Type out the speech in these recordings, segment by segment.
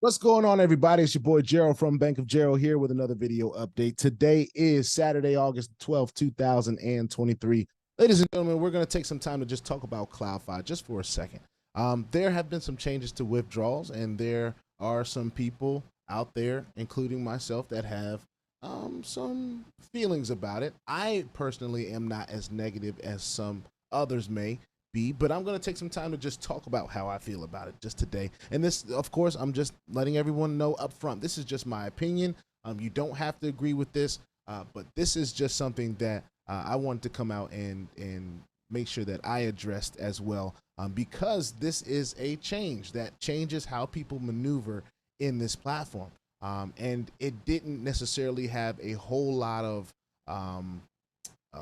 What's going on, everybody? It's your boy Gerald from Bank of Gerald here with another video update. Today is Saturday, August 12th, 2023. Ladies and gentlemen, we're going to take some time to just talk about Cloudfi just for a second. There have been some changes to withdrawals, and there are some people out there, including myself, that have some feelings about it. I personally am not as negative as some others may be, but I'm going to take some time to just talk about how I feel about it just today. And this, of course, I'm just letting everyone know up front, this is just my opinion. You don't have to agree with this, but this is just something that I want to come out and make sure that I addressed as well, because this is a change that changes how people maneuver in this platform. And it didn't necessarily have a whole lot of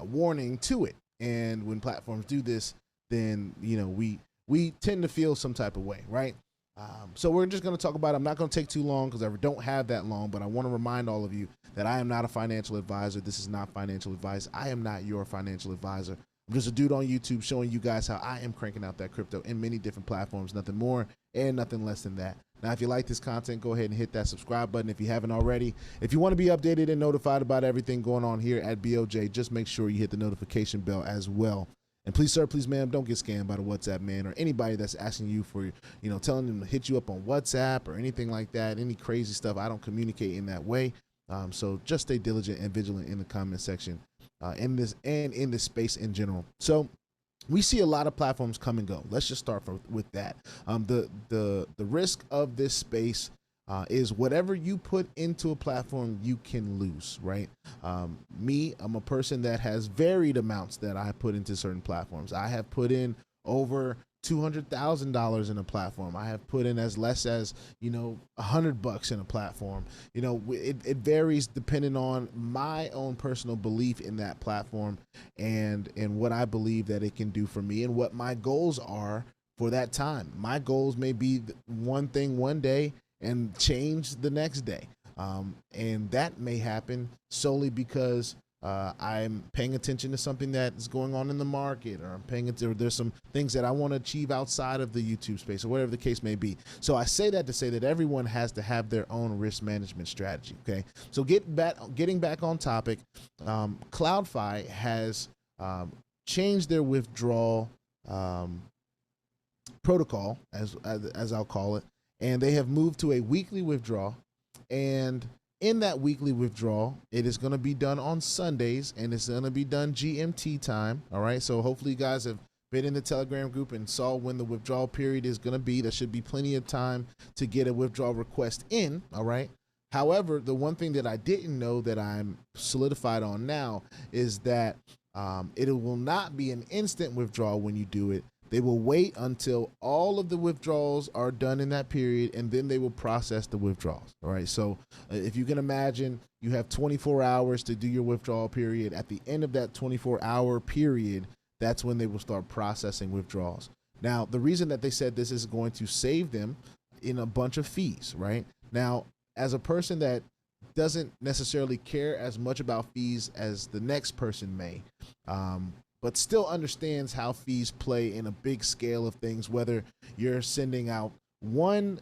warning to it. And when platforms do this, then we tend to feel some type of way, right? So we're just going to talk about it. I'm not going to take too long because I don't have that long, but I want to remind all of you that I am not a financial advisor. This is not financial advice. I am not your financial advisor. I'm just a dude on YouTube showing you guys how I am cranking out that crypto in many different platforms, nothing more and nothing less than that. Now, if you like this content, go ahead and hit that subscribe button if you haven't already. If you want to be updated and notified about everything going on here at BOJ, just make sure you hit the notification bell as well. And please, sir, please, ma'am, don't get scammed by the WhatsApp man or anybody that's asking you for, telling them to hit you up on WhatsApp or anything like that, any crazy stuff. I don't communicate in that way. So just stay diligent and vigilant in the comment section in this space in general. So we see a lot of platforms come and go. Let's just start with that. The risk of this space is whatever you put into a platform, you can lose, right? I'm a person that has varied amounts that I put into certain platforms. I have put in over $200,000 in a platform. I have put in as less as, $100 in a platform. It varies depending on my own personal belief in that platform and what I believe that it can do for me and what my goals are for that time. My goals may be one thing one day and change the next day. And that may happen solely because I'm paying attention to something that is going on in the market, or I'm paying attention, or there's some things that I want to achieve outside of the YouTube space, or whatever the case may be. So I say that to say that everyone has to have their own risk management strategy. Okay. So getting back on topic, Cloudfi has changed their withdrawal protocol, as I'll call it. And they have moved to a weekly withdrawal. And in that weekly withdrawal, it is going to be done on Sundays, and it's going to be done GMT time. All right. So hopefully you guys have been in the Telegram group and saw when the withdrawal period is going to be. There should be plenty of time to get a withdrawal request in. All right. However, the one thing that I didn't know that I'm solidified on now is that it will not be an instant withdrawal when you do it. They will wait until all of the withdrawals are done in that period, and then they will process the withdrawals. All right. So if you can imagine, you have 24 hours to do your withdrawal period. At the end of that 24-hour period, that's when they will start processing withdrawals. Now, the reason that they said this is going to save them in a bunch of fees, right? Now, as a person that doesn't necessarily care as much about fees as the next person may, but still understands how fees play in a big scale of things, whether you're sending out one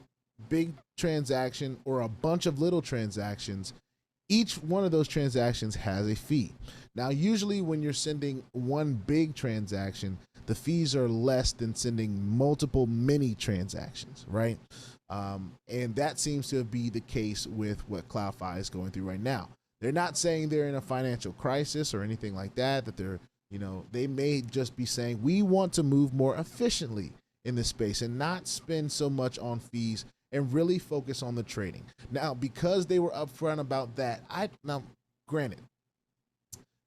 big transaction or a bunch of little transactions. Each one of those transactions has a fee. Now, usually when you're sending one big transaction, the fees are less than sending multiple mini transactions, right? And that seems to be the case with what Cloudfi is going through right now. They're not saying they're in a financial crisis or anything like that, that they're they may just be saying, we want to move more efficiently in this space and not spend so much on fees and really focus on the trading. Now, because they were upfront about that, now, granted,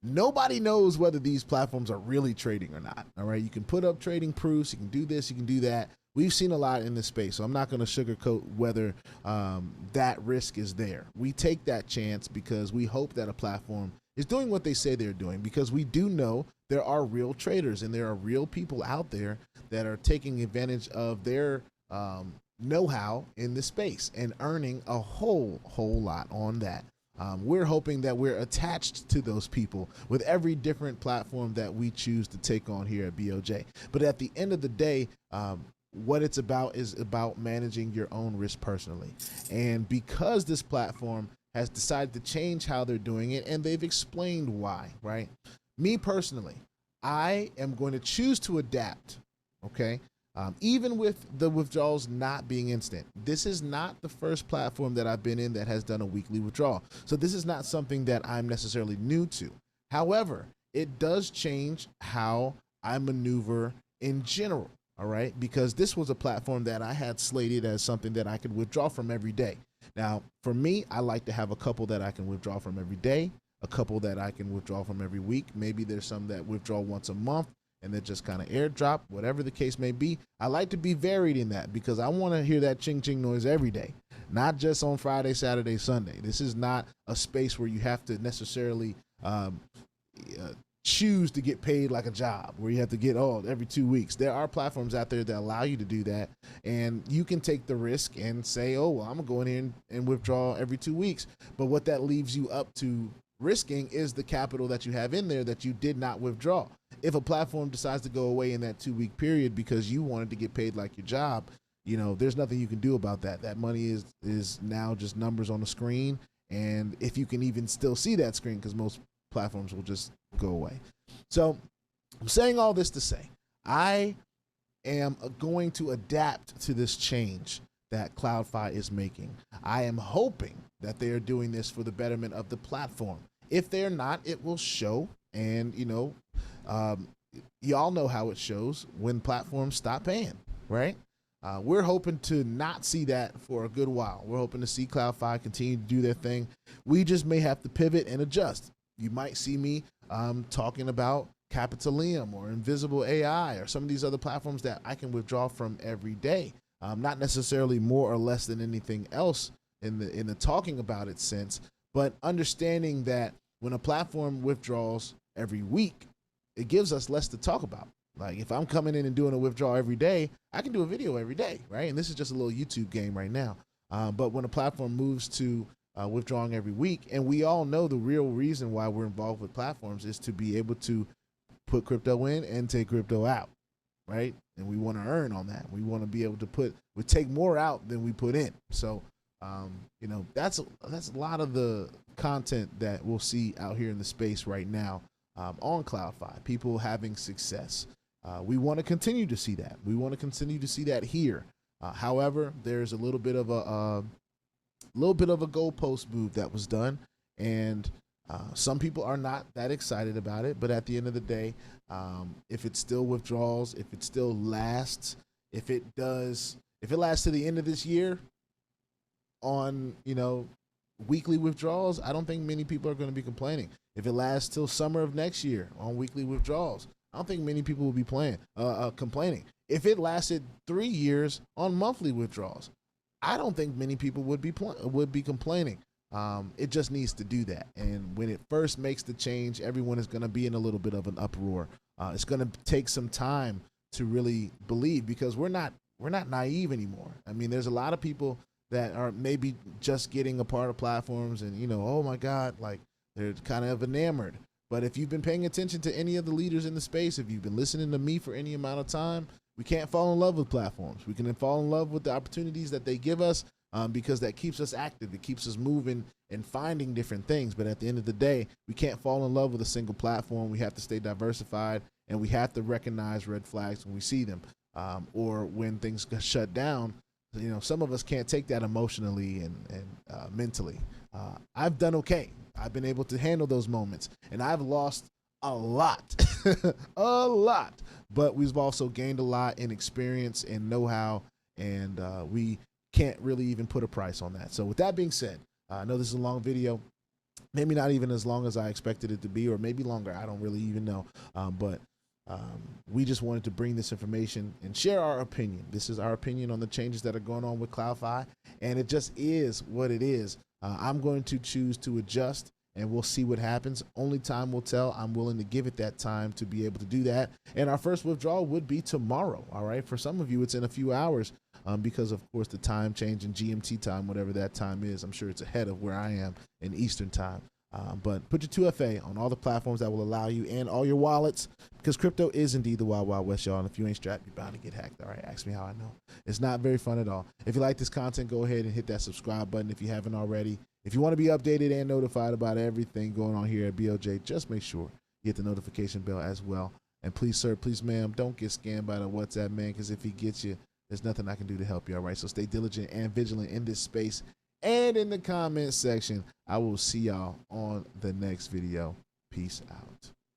nobody knows whether these platforms are really trading or not. All right. You can put up trading proofs. You can do this. You can do that. We've seen a lot in this space, so I'm not going to sugarcoat whether that risk is there. We take that chance because we hope that a platform is doing what they say they're doing, because we do know there are real traders and there are real people out there that are taking advantage of their know-how in the space and earning a whole lot on that. We're hoping that we're attached to those people with every different platform that we choose to take on here at BOJ. But at the end of the day, what it's about is about managing your own risk personally. And because this platform has decided to change how they're doing it, and they've explained why, right? Me personally, I am going to choose to adapt, okay? Even with the withdrawals not being instant. This is not the first platform that I've been in that has done a weekly withdrawal. So this is not something that I'm necessarily new to. However, it does change how I maneuver in general, all right? Because this was a platform that I had slated as something that I could withdraw from every day. Now, for me, I like to have a couple that I can withdraw from every day, a couple that I can withdraw from every week. Maybe there's some that withdraw once a month and then just kind of airdrop, whatever the case may be. I like to be varied in that because I want to hear that ching ching noise every day, not just on Friday, Saturday, Sunday. This is not a space where you have to necessarily choose to get paid like a job, where you have to get every 2 weeks. There are platforms out there that allow you to do that, and you can take the risk and say, oh, well, I'm gonna go in here and withdraw every 2 weeks. But what that leaves you up to risking is the capital that you have in there that you did not withdraw. If a platform decides to go away in that 2 week period because you wanted to get paid like your job, there's nothing you can do about that. That money is now just numbers on the screen. And if you can even still see that screen, because most platforms will just go away. So I'm saying all this to say, I am going to adapt to this change that Cloudfi is making. I am hoping that they are doing this for the betterment of the platform. If they're not, it will show. And, y'all know how it shows when platforms stop paying, right? We're hoping to not see that for a good while. We're hoping to see Cloudfi continue to do their thing. We just may have to pivot and adjust. You might see me talking about CAPITALIUM or Invisible AI or some of these other platforms that I can withdraw from every day. Not necessarily more or less than anything else in the talking about it sense, but understanding that when a platform withdraws every week, it gives us less to talk about. Like if I'm coming in and doing a withdrawal every day, I can do a video every day, right? And this is just a little YouTube game right now. But when a platform moves to withdrawing every week, and we all know the real reason why we're involved with platforms is to be able to put crypto in and take crypto out, right? And we want to earn on that. We want to be able to take more out than we put in. So, that's a lot of the content that we'll see out here in the space right now on Cloudfi, people having success. We want to continue to see that. We want to continue to see that here. However, there's a little bit of a goalpost move that was done, and some people are not that excited about it. But at the end of the day, if it still withdraws, if it still lasts, if it lasts to the end of this year on weekly withdrawals, I don't think many people are going to be complaining. If it lasts till summer of next year on weekly withdrawals, I don't think many people will be complaining. If it lasted 3 years on monthly withdrawals, I don't think many people would be complaining. It just needs to do that. And when it first makes the change, everyone is going to be in a little bit of an uproar. It's going to take some time to really believe, because we're not naive anymore. I mean, there's a lot of people that are maybe just getting a part of platforms and, oh my God, like they're kind of enamored. But if you've been paying attention to any of the leaders in the space, if you've been listening to me for any amount of time, we can't fall in love with platforms. We can fall in love with the opportunities that they give us, because that keeps us active. It keeps us moving and finding different things. But at the end of the day, we can't fall in love with a single platform. We have to stay diversified, and we have to recognize red flags when we see them, or when things get shut down. Some of us can't take that emotionally and mentally. I've done okay. I've been able to handle those moments, and I've lost a lot, a lot. But we've also gained a lot in experience and know-how, and we can't really even put a price on that. So with that being said, I know this is a long video, maybe not even as long as I expected it to be, or maybe longer. I don't really even know. But we just wanted to bring this information and share our opinion. This is our opinion on the changes that are going on with Cloudfi, and it just is what it is. I'm going to choose to adjust, and we'll see what happens. Only time will tell. I'm willing to give it that time to be able to do that. And our first withdrawal would be tomorrow. All right. For some of you, it's in a few hours, because of course the time change in GMT time, whatever that time is. I'm sure it's ahead of where I am in Eastern time. But put your 2FA on all the platforms that will allow you, and all your wallets, because crypto is indeed the wild, wild west, y'all. And if you ain't strapped, you're bound to get hacked. All right, ask me how I know. It's not very fun at all. If you like this content, go ahead and hit that subscribe button if you haven't already. If you want to be updated and notified about everything going on here at BOJ, just make sure you hit the notification bell as well. And please, sir, please, ma'am, don't get scammed by the WhatsApp man, because if he gets you, there's nothing I can do to help you. All right, so stay diligent and vigilant in this space and in the comment section. I will see y'all on the next video. Peace out.